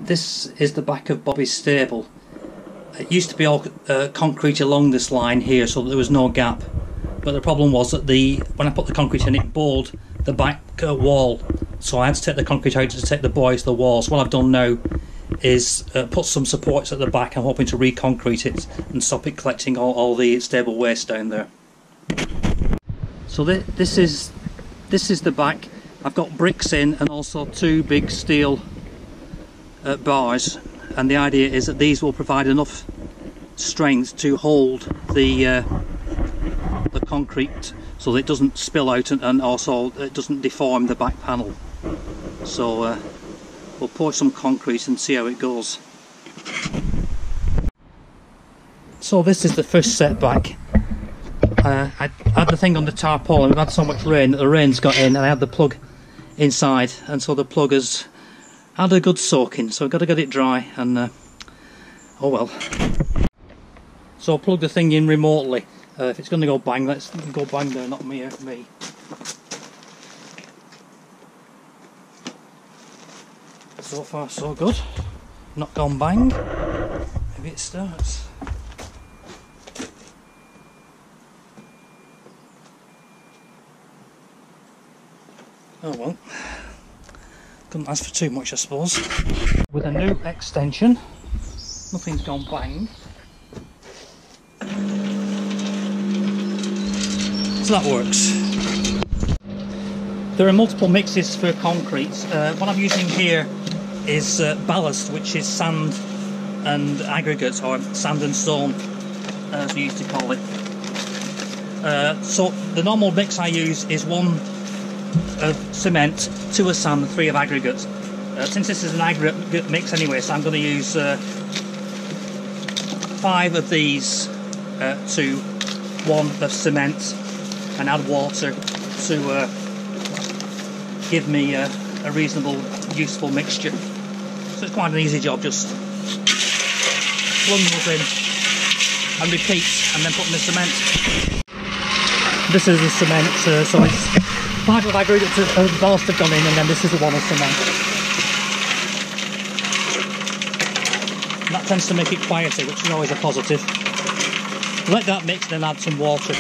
This is the back of Bobby's stable. It used to be all concrete along this line here, so that there was no gap. But the problem was that when I put the concrete in, it bored the back wall. So I had to take the concrete out to take the boys to the walls. What I've done now is put some supports at the back. I'm hoping to re-concrete it and stop it collecting all the stable waste down there. So this is the back. I've got bricks in and also two big steel bars, and the idea is that these will provide enough strength to hold the concrete so that it doesn't spill out, and also it doesn't deform the back panel. So we'll pour some concrete and see how it goes. So this is the first setback. I had the thing on the tarpaulin. We've had so much rain that the rain's got in, and I had the plug inside, and so the plug has had a good soaking, so I've got to get it dry, and oh well. So I'll plug the thing in remotely. If it's going to go bang, let's go bang there, not me. So far so good. Not gone bang. Maybe it starts. Oh well. Couldn't ask for too much, I suppose. With a new extension, nothing's gone bang. So that works. There are multiple mixes for concrete. What I'm using here is ballast, which is sand and aggregate, or sand and stone, as we used to call it. So the normal mix I use is 1 of cement, 2 of sand, 3 of aggregate. Since this is an aggregate mix anyway, so I'm going to use 5 of these to 1 of cement, and add water to give me a reasonable, useful mixture. So it's quite an easy job, just plug those in and repeat, and then put in the cement. This is the cement, so it's 5 of aggregate of ballast have gone in, and then this is the 1 of cement. And that tends to make it quieter, which is always a positive. Let that mix, then add some water.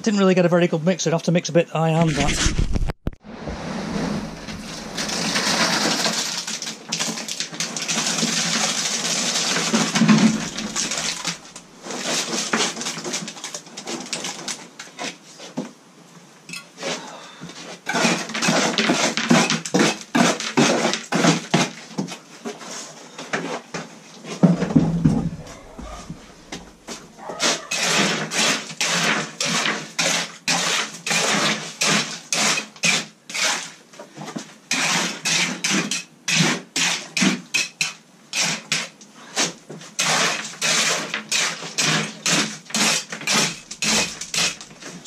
Didn't really get a very good mix, so I'd have to mix a bit by hand that.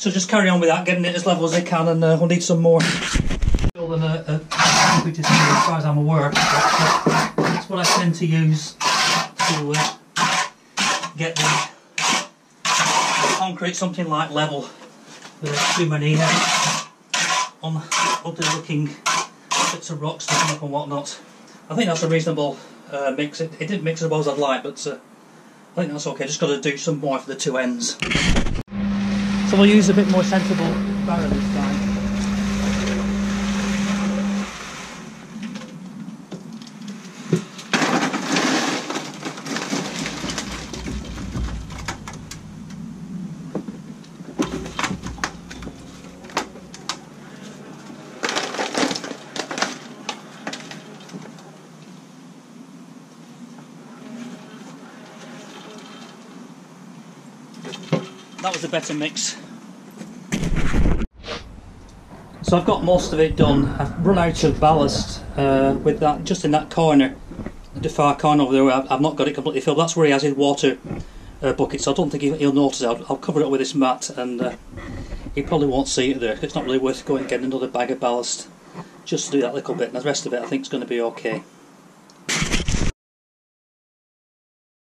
So just carry on with that, getting it as level as I can, and we'll need some more. Than a concrete as far as I'm aware. That's what I tend to use to get the concrete something like level without too many ugly looking bits of rocks sticking up and whatnot. I think that's a reasonable mix. It didn't mix as well as I'd like, but I think that's okay. Just got to do some more for the two ends. So we'll use a bit more sensible barrow this time. That was a better mix. So I've got most of it done. I've run out of ballast with that, just in that corner, the far corner over there where I've not got it completely filled. That's where he has his water bucket, so I don't think he'll notice it. I'll cover it up with this mat, and he probably won't see it there. It's not really worth going and getting another bag of ballast just to do that little bit, and the rest of it I think is going to be okay.